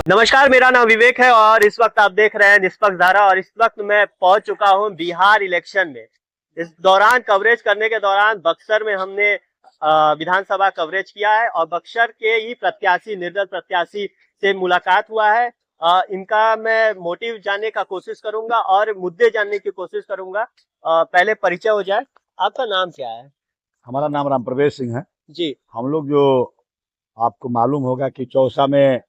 नमस्कार, मेरा नाम विवेक है और इस वक्त आप देख रहे हैं निष्पक्ष धारा। और इस वक्त मैं पहुंच चुका हूं बिहार इलेक्शन में। इस दौरान कवरेज करने के दौरान बक्सर में हमने विधानसभा कवरेज किया है और बक्सर के ही प्रत्याशी, निर्दल प्रत्याशी से मुलाकात हुआ है। इनका मैं मोटिव जानने का कोशिश करूंगा और मुद्दे जानने की कोशिश करूंगा। पहले परिचय हो जाए। आपका नाम क्या है? हमारा नाम राम प्रवेश सिंह है जी। हम लोग जो आपको मालूम होगा कि चौसा में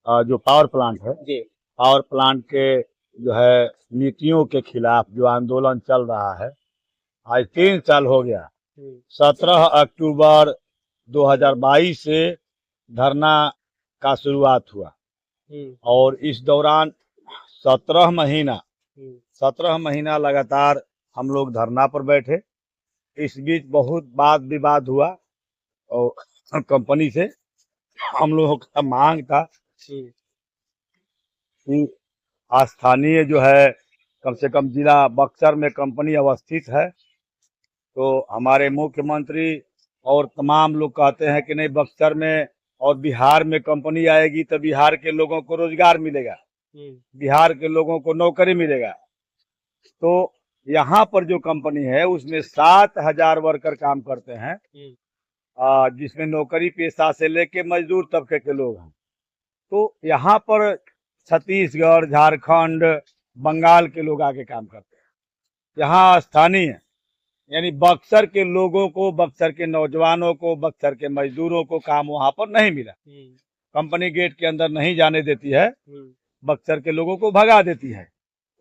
जो पावर प्लांट है, जी। पावर प्लांट के जो है नीतियों के खिलाफ जो आंदोलन चल रहा है, आज 3 साल हो गया। 17 अक्टूबर 2022 से धरना का शुरुआत हुआ और इस दौरान 17 महीना लगातार हम लोग धरना पर बैठे। इस बीच बहुत वाद विवाद हुआ और कंपनी से हम लोगों का मांग था कि स्थानीय जो है कम से कम जिला बक्सर में कंपनी अवस्थित है, तो हमारे मुख्यमंत्री और तमाम लोग कहते हैं कि नहीं, बक्सर में और बिहार में कंपनी आएगी तो बिहार के लोगों को रोजगार मिलेगा, बिहार के लोगों को नौकरी मिलेगा। तो यहाँ पर जो कंपनी है उसमें 7,000 वर्कर काम करते हैं, जिसमें नौकरी पेशा से लेके मजदूर तबके के लोग हैं। तो यहाँ पर छत्तीसगढ़, झारखंड, बंगाल के लोग आके काम करते हैं। यहाँ स्थानीय यानी बक्सर के लोगों को, बक्सर के नौजवानों को, बक्सर के मजदूरों को काम वहाँ पर नहीं मिला। कंपनी गेट के अंदर नहीं जाने देती है, बक्सर के लोगों को भगा देती है।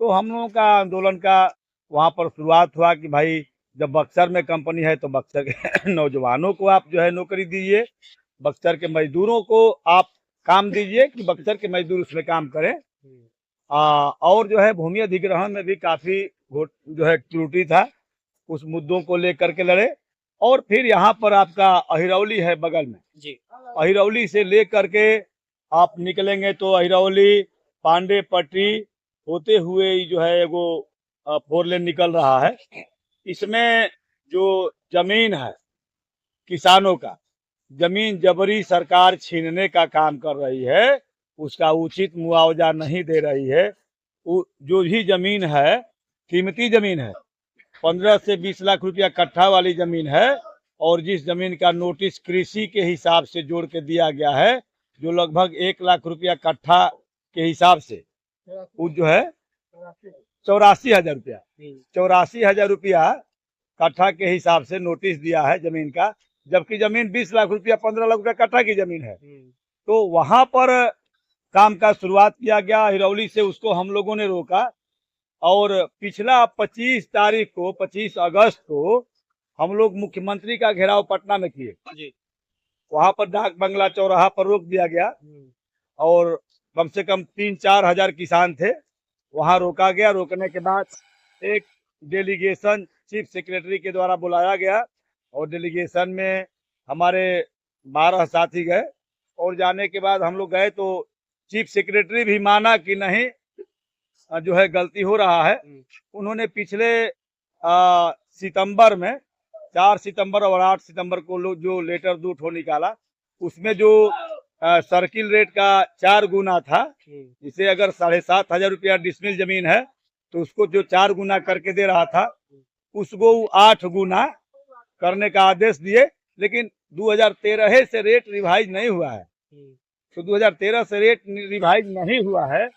तो हम लोगों का आंदोलन का वहाँ पर शुरुआत हुआ कि भाई जब बक्सर में कंपनी है तो बक्सर के नौजवानों को आप जो है नौकरी दीजिए, बक्सर के मजदूरों को आप काम दीजिए कि बक्सर के मजदूर उसमें काम करें। और जो है भूमि अधिग्रहण में भी काफी जो है त्रुटि था, उस मुद्दों को लेकर के लड़े। और फिर यहाँ पर आपका अहिरौली है बगल में जी, अहिरौली से लेकर के आप निकलेंगे तो अहिरौली, पांडे पट्टी होते हुए जो है वो 4 लेन निकल रहा है। इसमें जो जमीन है किसानों का, जमीन जबरी सरकार छीनने का काम कर रही है, उसका उचित मुआवजा नहीं दे रही है। जो भी जमीन है कीमती जमीन है, 15 से 20 लाख रुपया कट्ठा वाली जमीन है, और जिस जमीन का नोटिस कृषि के हिसाब से जोड़ के दिया गया है, जो लगभग 1 लाख रुपया कट्ठा के हिसाब से, वो जो है 84,000 रुपया, 84,000 रुपया कट्ठा के हिसाब से नोटिस दिया है जमीन का, जबकि जमीन 20 लाख रुपया, 15 लाख रुपया कट्ठा की जमीन है। तो वहां पर काम का शुरुआत किया गया हिरौली से, उसको हम लोगों ने रोका। और पिछला 25 तारीख को, 25 अगस्त को हम लोग मुख्यमंत्री का घेराव पटना में किए। वहां पर डाक बंगला चौराहा पर रोक दिया गया और कम से कम 3-4 हजार किसान थे, वहां रोका गया। रोकने के बाद एक डेलीगेशन चीफ सेक्रेटरी के द्वारा बुलाया गया और डेलीगेशन में हमारे 12 साथी गए। और जाने के बाद हम लोग गए तो चीफ सेक्रेटरी भी माना कि नहीं, जो है गलती हो रहा है। उन्होंने पिछले सितंबर में 4 सितंबर और 8 सितंबर को जो लेटर दो ठो निकाला, उसमें जो सर्किल रेट का 4 गुना था, जिसे अगर 7,500 रुपया डिसमिल जमीन है तो उसको जो 4 गुना करके दे रहा था, उसको 8 गुना करने का आदेश दिए। लेकिन 2013 से रेट रिवाइज नहीं हुआ है, तो 2013 से रेट रिवाइज नहीं हुआ है,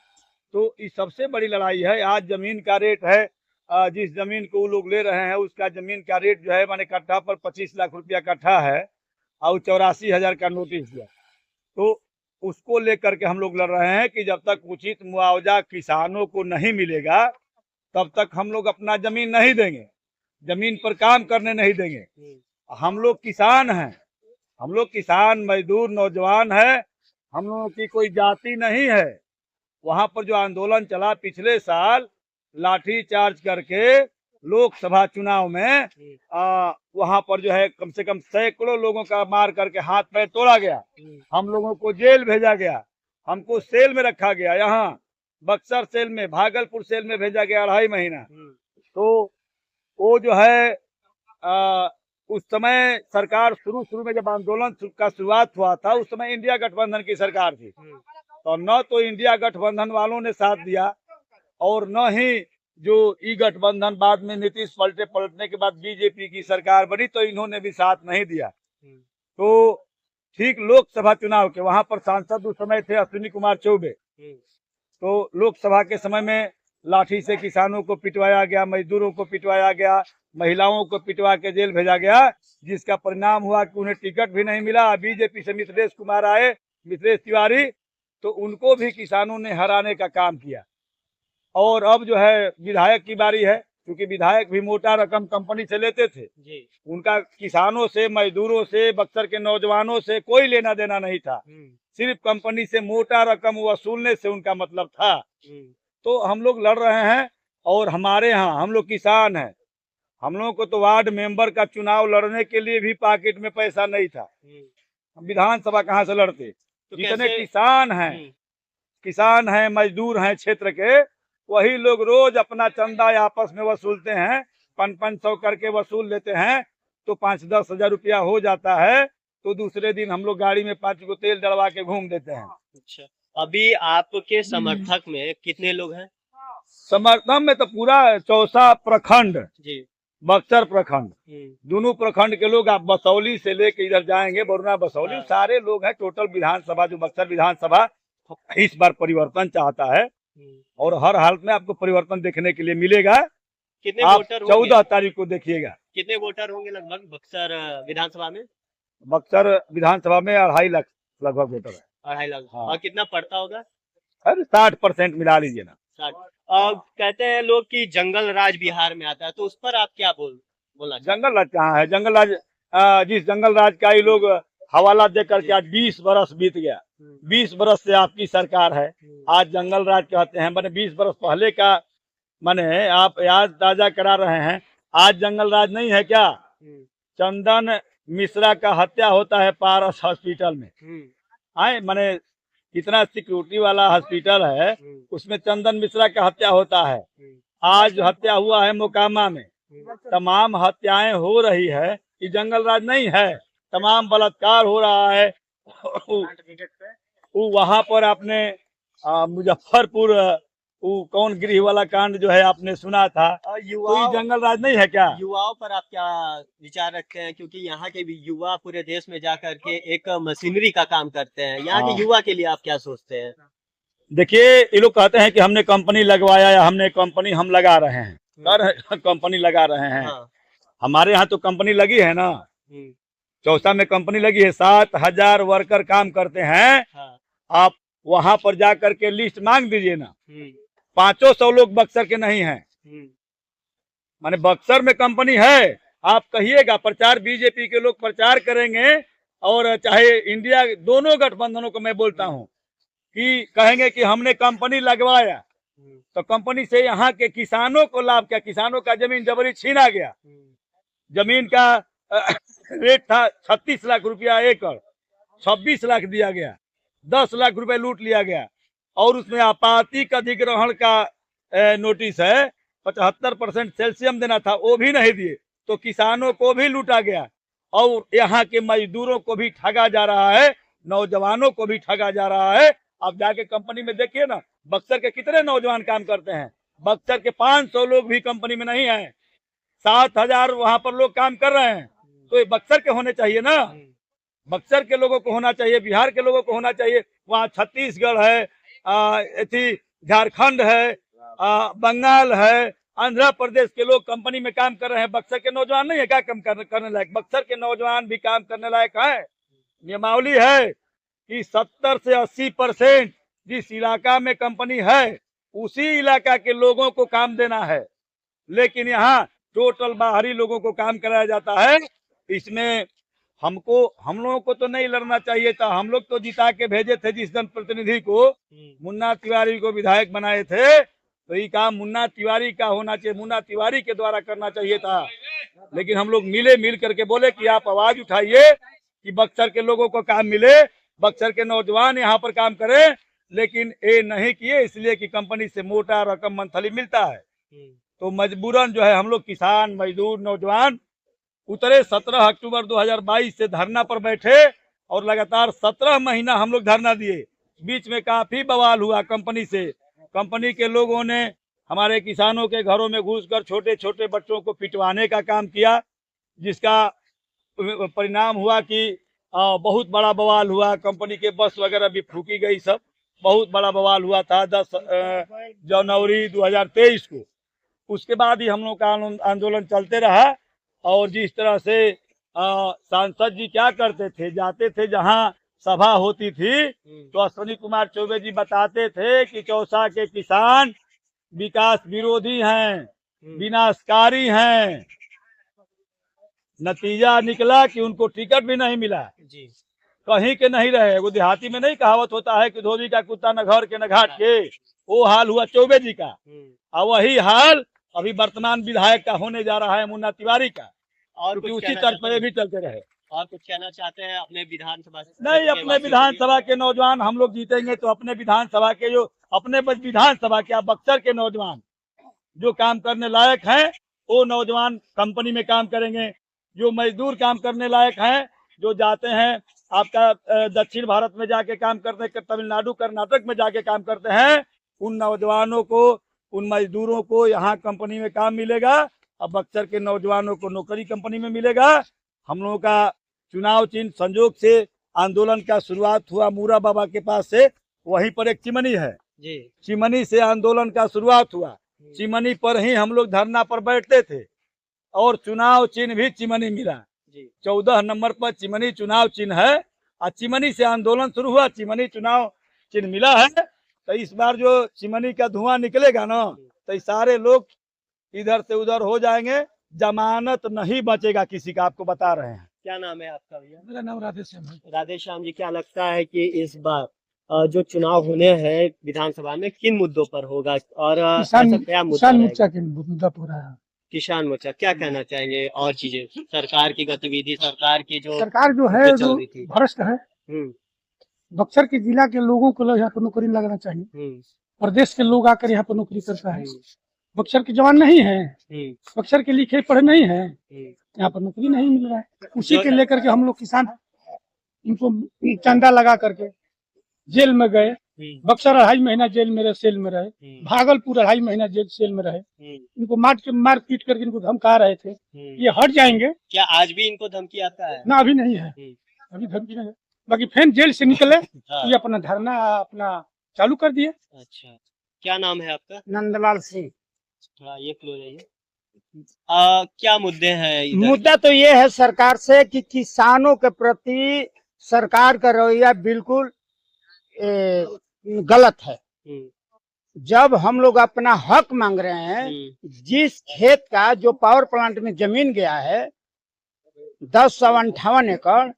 तो इस सबसे बड़ी लड़ाई है। आज जमीन का रेट है, जिस जमीन को वो लोग ले रहे हैं उसका जमीन का रेट जो है माने कट्ठा पर 25 लाख रुपया कट्ठा है और 84,000 का नोटिस दिया। तो उसको लेकर के हम लोग लड़ रहे हैं कि जब तक उचित मुआवजा किसानों को नहीं मिलेगा तब तक हम लोग अपना जमीन नहीं देंगे, जमीन पर काम करने नहीं देंगे। हम लोग किसान हैं, हम लोग किसान, मजदूर, नौजवान है, हम लोगों की कोई जाति नहीं है। वहां पर जो आंदोलन चला पिछले साल, लाठी चार्ज करके लोकसभा चुनाव में वहां पर जो है कम से कम सैकड़ों लोगों का मार करके हाथ पैर तोड़ा गया, हम लोगों को जेल भेजा गया, हमको सेल में रखा गया, यहाँ बक्सर सेल में, भागलपुर सेल में भेजा गया 2.5 महीना। तो वो जो है उस समय सरकार शुरू में जब आंदोलन का शुरुआत हुआ था, उस समय इंडिया गठबंधन की सरकार थी। तो न तो इंडिया गठबंधन वालों ने साथ दिया और न ही जो ई गठबंधन बाद में नीतीश पलटने के बाद बीजेपी की सरकार बनी तो इन्होंने भी साथ नहीं दिया। तो ठीक लोकसभा चुनाव के वहां पर सांसद उस समय थे अश्विनी कुमार चौबे। तो लोकसभा के समय में लाठी से किसानों को पिटवाया गया, मजदूरों को पिटवाया गया, महिलाओं को पिटवा के जेल भेजा गया, जिसका परिणाम हुआ कि उन्हें टिकट भी नहीं मिला। बीजेपी से मिथिलेश कुमार आए, मिथिलेश तिवारी, तो उनको भी किसानों ने हराने का काम किया। और अब जो है विधायक की बारी है, क्योंकि विधायक भी मोटा रकम कंपनी से लेते थे जी। उनका किसानों से, मजदूरों से, बक्सर के नौजवानों से कोई लेना देना नहीं था, सिर्फ कंपनी से मोटा रकम वसूलने से उनका मतलब था। तो हम लोग लड़ रहे हैं और हमारे यहाँ हम लोग किसान हैं, हम लोगों को तो वार्ड मेंबर का चुनाव लड़ने के लिए भी पॉकेट में पैसा नहीं था। हम विधानसभा कहाँ से लड़ते? तो जितने किसान हैं, मजदूर हैं क्षेत्र के, वही लोग रोज अपना चंदा आपस में वसूलते हैं, 500 करके वसूल लेते हैं, तो 5-10 हजार रुपया हो जाता है। तो दूसरे दिन हम लोग गाड़ी में 5 को तेल डलवा के घूम देते हैं। अच्छा, अभी आपके समर्थक में कितने लोग हैं? समर्थक में तो पूरा चौसा प्रखंड जी, बक्सर प्रखंड, दोनों प्रखंड के लोग, आप बसौली से लेके इधर जाएंगे बरुणा बसौली, सारे लोग हैं। टोटल विधानसभा जो बक्सर विधानसभा इस बार परिवर्तन चाहता है और हर हालत में आपको परिवर्तन देखने के लिए मिलेगा। कितने वोटर 14 तारीख को देखिएगा। कितने वोटर होंगे लगभग बक्सर विधानसभा में? बक्सर विधानसभा में 2.5 लाख लगभग वोटर है। 2.5 लाख। हाँ। और कितना पड़ता होगा? अरे 60% मिला लीजिए ना। 60। और कहते हैं लोग कि जंगल राज बिहार में आता है, तो उस पर आप क्या बोलना? जंगल राज कहाँ है? जंगल राज जिस जंगल राज का ही लोग हवाला दे करके आज 20 बरस बीत गया। 20 बरस से आपकी सरकार है, आज जंगल राज कहते हैं। मैंने 20 बरस पहले का मैंने आप याद ताजा करा रहे हैं। आज जंगल राज नहीं है क्या? चंदन मिश्रा का हत्या होता है पारस हॉस्पिटल में। आए मैंने इतना सिक्योरिटी वाला हॉस्पिटल है, उसमें चंदन मिश्रा का हत्या होता है। आज हत्या हुआ है मोकामा में, तमाम हत्याएं हो रही है, ये जंगल राज नहीं है। तमाम बलात्कार हो रहा है। वो वहां पर आपने मुजफ्फरपुर वो कौन गृह वाला कांड जो है आपने सुना था, युवा जंगल राज नहीं है क्या? युवाओं पर आप क्या विचार रखते हैं? क्योंकि यहाँ के भी युवा पूरे देश में जाकर के एक मशीनरी का काम करते हैं, यहाँ के युवा के लिए आप क्या सोचते हैं? देखिए, ये लोग कहते हैं कि हमने कंपनी लगवाया या हमने कंपनी हम लगा रहे हैं, कंपनी लगा रहे हैं। हमारे यहाँ तो कंपनी लगी है ना, चौसा में कंपनी लगी है, 7,000 वर्कर काम करते हैं। आप वहां पर जा करके लिस्ट मांग दीजिए ना, 500 लोग बक्सर के नहीं हैं। माने बक्सर में कंपनी है, आप कहिएगा, प्रचार बीजेपी के लोग प्रचार करेंगे और चाहे इंडिया दोनों गठबंधनों को मैं बोलता हूं कि कहेंगे कि हमने कंपनी लगवाया, तो कंपनी से यहाँ के किसानों को लाभ क्या? किसानों का जमीन जबरी छीना गया। जमीन का रेट था 36 लाख रुपया एकड़, 26 लाख दिया गया, 10 लाख रुपए लूट लिया गया। और उसमें आपत्तिक अधिग्रहण का नोटिस है, 75% सेल्सियम देना था, वो भी नहीं दिए, तो किसानों को भी लूटा गया और यहाँ के मजदूरों को भी ठगा जा रहा है, नौजवानों को भी ठगा जा रहा है। आप जाके कंपनी में देखिए ना, बक्सर के कितने नौजवान काम करते हैं। बक्सर के 500 लोग भी कंपनी में नहीं है, 7,000 वहां पर लोग काम कर रहे हैं। तो ये बक्सर के होने चाहिए ना, बक्सर के लोगों को होना चाहिए, बिहार के लोगों को होना चाहिए। वहाँ छत्तीसगढ़ है, झारखंड है, बंगाल है, आंध्र प्रदेश के लोग कंपनी में काम कर रहे हैं। बक्सर के नौजवान नहीं है क्या काम करने लायक? बक्सर के नौजवान भी काम करने लायक है। नियमावली है कि 70 से 80% जिस इलाका में कंपनी है उसी इलाका के लोगों को काम देना है, लेकिन यहाँ टोटल बाहरी लोगों को काम कराया जाता है। इसमें हम लोगों को तो नहीं लड़ना चाहिए था। हम लोग तो जिता के भेजे थे जिस जनप्रतिनिधि को, मुन्ना तिवारी को विधायक बनाए थे, तो ये काम मुन्ना तिवारी का होना चाहिए, मुन्ना तिवारी के द्वारा करना चाहिए था। लेकिन हम लोग मिल करके बोले कि आप आवाज उठाइए कि बक्सर के लोगों को काम मिले, बक्सर के नौजवान यहाँ पर काम करें, लेकिन ये नहीं किए, इसलिए कि कंपनी से मोटा रकम मंथली मिलता है। तो मजबूरन जो है हम लोग किसान, मजदूर, नौजवान उतरे। 17 अक्टूबर 2022 से धरना पर बैठे और लगातार 17 महीना हम लोग धरना दिए। बीच में काफी बवाल हुआ कंपनी से। कंपनी के लोगों ने हमारे किसानों के घरों में घुसकर छोटे छोटे बच्चों को पिटवाने का काम किया, जिसका परिणाम हुआ कि बहुत बड़ा बवाल हुआ। कंपनी के बस वगैरह भी फूकी गई, सब बहुत बड़ा बवाल हुआ था 10 जनवरी 2023 को। उसके बाद ही हम लोग का आंदोलन चलते रहा। और जिस तरह से सांसद जी क्या करते थे, जाते थे जहां सभा होती थी तो अश्विनी कुमार चौबे जी बताते थे कि चौसा के किसान विकास विरोधी हैं, विनाशकारी हैं। नतीजा निकला कि उनको टिकट भी नहीं मिला जी। कहीं के नहीं रहे। वो देहाती में नहीं कहावत होता है कि धोबी का कुत्ता न घर के न घाट के, वो हाल हुआ चौबे जी का। और वही हाल अभी वर्तमान विधायक का होने जा रहा है मुन्ना तिवारी का, और क्योंकि कुछ उसी कहना तर्ज चाहते पर ये हैं? भी चलते रहे। और कुछ कहना चाहते हैं अपने विधानसभा से? नहीं, अपने विधानसभा के नौजवान हम लोग जीतेंगे तो अपने विधानसभा के जो अपने विधानसभा के बक्सर के नौजवान जो काम करने लायक हैं वो नौजवान कंपनी में काम करेंगे। जो मजदूर काम करने लायक हैं, जो जाते हैं आपका दक्षिण भारत में जाके काम करते, तमिलनाडु कर्नाटक में जाके काम करते हैं, उन नौजवानों को, उन मजदूरों को यहाँ कंपनी में काम मिलेगा। अब बक्सर के नौजवानों को नौकरी कंपनी में मिलेगा। हम लोगों का चुनाव चिन्ह संजोग से आंदोलन का शुरुआत हुआ मूरा बाबा के पास से, वहीं पर एक चिमनी है जी। चिमनी से आंदोलन का शुरुआत हुआ। चिमनी पर ही हम लोग धरना पर बैठते थे और चुनाव चिन्ह भी चिमनी मिला। 14 नंबर पर चिमनी चुनाव चिन्ह है और चिमनी से आंदोलन शुरू हुआ, चिमनी चुनाव चिन्ह मिला है। तो इस बार जो चिमनी का धुआं निकलेगा ना, तो सारे लोग इधर से उधर हो जाएंगे, जमानत नहीं बचेगा किसी का, आपको बता रहे हैं। क्या नाम है आपका भैया? मेरा नाम राधेश्याम है। राधेश्याम जी, क्या लगता है कि इस बार जो चुनाव होने हैं विधानसभा में किन मुद्दों पर होगा और ऐसा क्या मुद्दा किसान रहेगा? मोर्चा के मुद्दा पूरा है। किसान मोर्चा क्या कहना चाहेंगे? और चीजें सरकार की गतिविधि, सरकार की जो सरकार जो है चल जो रही थी। भ्रष्ट है। बक्सर के जिला के लोगों को यहाँ पर नौकरी लगना चाहिए। प्रदेश के लोग आकर यहाँ पर नौकरी करता है। बक्सर के जवान नहीं है, बक्सर के लिखे पढ़े नहीं है, यहाँ पर नौकरी नहीं मिल रहा है। उसी के लेकर के हम लोग किसान इनको चंदा लगा करके जेल में गए। बक्सर 2.5 महीना जेल में रहे, सेल में रहे। भागलपुर 2.5 महीना जेल सेल में रहे। इनको मार पीट करके इनको धमका रहे थे ये हट जाएंगे। क्या आज भी इनको धमकी आता है? ना, अभी नहीं है, अभी धमकी नहीं है। बाकी फिर जेल से निकले तो ये अपना धरना अपना चालू कर दिए। अच्छा, क्या नाम है आपका? नंदलाल सिंह। थोड़ा ये क्लोज रहिए। क्या मुद्दे हैं इधर? मुद्दा तो ये है सरकार से कि किसानों के प्रति सरकार का रवैया बिल्कुल गलत है। जब हम लोग अपना हक मांग रहे हैं, जिस खेत का जो पावर प्लांट में जमीन गया है 1058 एकड़,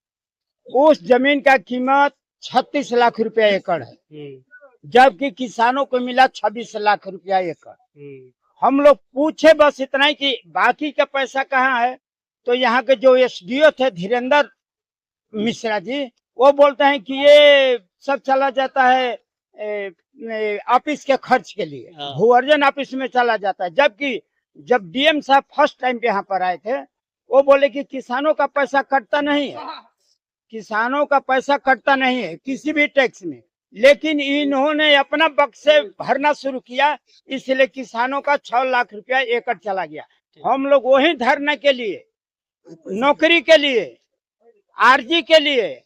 उस जमीन का कीमत 36 लाख रुपया एकड़ है, जबकि किसानों को मिला 26 लाख रुपया एकड़। हम लोग पूछे बस इतना ही कि बाकी का पैसा कहाँ है, तो यहाँ के जो एसडीओ थे धीरेन्द्र मिश्रा जी, वो बोलते हैं कि ये सब चला जाता है ऑफिस के खर्च के लिए, भू अर्जन ऑफिस में चला जाता है। जबकि जब डीएम साहब फर्स्ट टाइम पे यहाँ पर आए थे, वो बोले कि किसानों का पैसा कटता नहीं है, किसानों का पैसा कटता नहीं है किसी भी टैक्स में। लेकिन इन्होंने अपना बक्से भरना शुरू किया, इसलिए किसानों का 6 लाख रुपया एकड़ चला गया। हम लोग वही धरने के लिए, नौकरी के लिए, आरजी के लिए,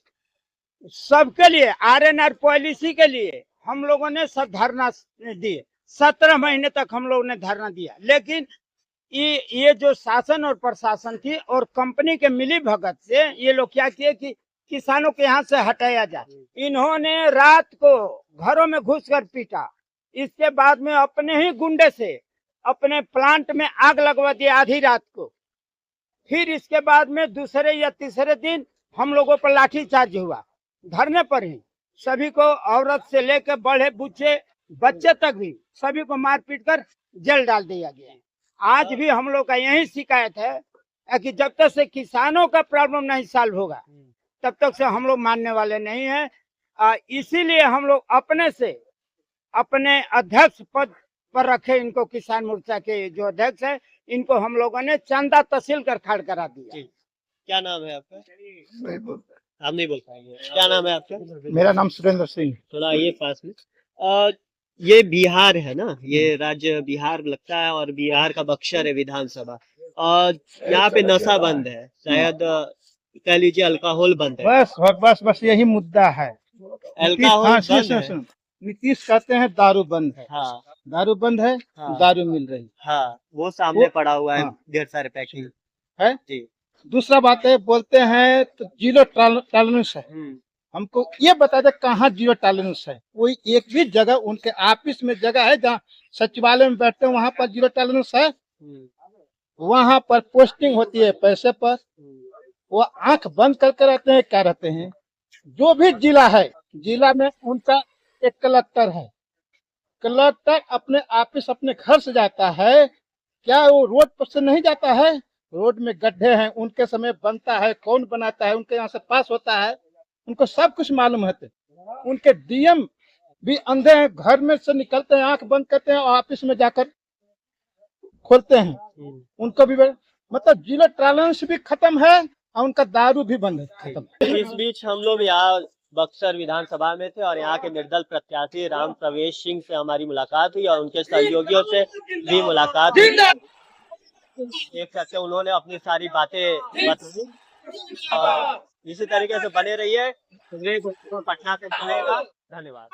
सबके लिए, आरएनआर पॉलिसी के लिए हम लोगों ने सब धरना दिए। 17 महीने तक हम लोगों ने धरना दिया। लेकिन ये जो शासन और प्रशासन थी और कंपनी के मिली भगत से ये लोग क्या किए कि किसानों के यहाँ से हटाया जाए। इन्होंने रात को घरों में घुसकर पीटा। इसके बाद में अपने ही गुंडे से अपने प्लांट में आग लगवा दिया आधी रात को। फिर इसके बाद में दूसरे या तीसरे दिन हम लोगों पर लाठीचार्ज हुआ। धरने पर ही सभी को, औरत से लेकर बड़े बूढ़े बच्चे तक भी सभी को मार पीट कर जेल डाल दिया गया है। आज भी हम लोग का यही शिकायत है कि जब तक से किसानों का प्रॉब्लम नहीं सॉल्व होगा तब तक से हम लोग मानने वाले नहीं हैं। इसीलिए हम लोग अपने से अपने अध्यक्ष पद पर रखे इनको, किसान मोर्चा के जो अध्यक्ष है, इनको हम लोगों ने चंदा तहसील कर खड़ा करा दिया। क्या नाम है आपका? आप नहीं बोल पाएंगे। क्या नाम है आपका? मेरा नाम सुरेंद्र सिंह। थोड़ा ये पास में। ये बिहार है ना, ये राज्य बिहार लगता है और बिहार का बक्सर है विधानसभा। और यहाँ पे नशा बंद है, शायद कह लीजिए अल्कोहल बंद है। बस यही मुद्दा है। अल्कोहल बंद है। नीतीश कहते हैं दारू बंद है। हाँ दारू बंद है। हाँ दारू मिल रही हाँ, वो सामने पड़ा हुआ है हाँ। 1.5 सारे पैकेट है। जी। दूसरा बात है, बोलते हैं तो जीरो टॉलरेंस है। हमको ये बता दे कहाँ जीरो टॉलरेंस है। कोई एक भी जगह उनके ऑफिस में जगह है जहाँ सचिवालय में बैठते हैं वहाँ पर जीरो टॉलरेंस है? वहाँ पर पोस्टिंग होती है पैसे पर, वो आंख बंद करके रहते हैं, क्या रहते हैं। जो भी जिला है, जिला में उनका एक कलेक्टर है। कलेक्टर अपने ऑफिस अपने घर से जाता है, क्या वो रोड पर से नहीं जाता है? रोड में गड्ढे हैं, उनके समय बनता है, कौन बनाता है, उनके यहाँ से पास होता है, उनको सब कुछ मालूम है। उनके डीएम भी अंधे हैं, घर में से निकलते हैं, आंख बंद करते हैं और ऑफिस में जाकर खोलते हैं। उनको भी मतलब जीरो टॉलरेंस भी खत्म है और उनका दारू भी बंद है, खत्म। इस बीच हम लोग यहाँ बक्सर विधानसभा में थे और यहाँ के निर्दल प्रत्याशी राम प्रवेश सिंह से हमारी मुलाकात हुई और उनके सहयोगियों से भी मुलाकात हुई। देख सकते हैं उन्होंने अपनी सारी बातें बताई और इसी तरीके से बने रहिए। पटना से चलेगा। धन्यवाद।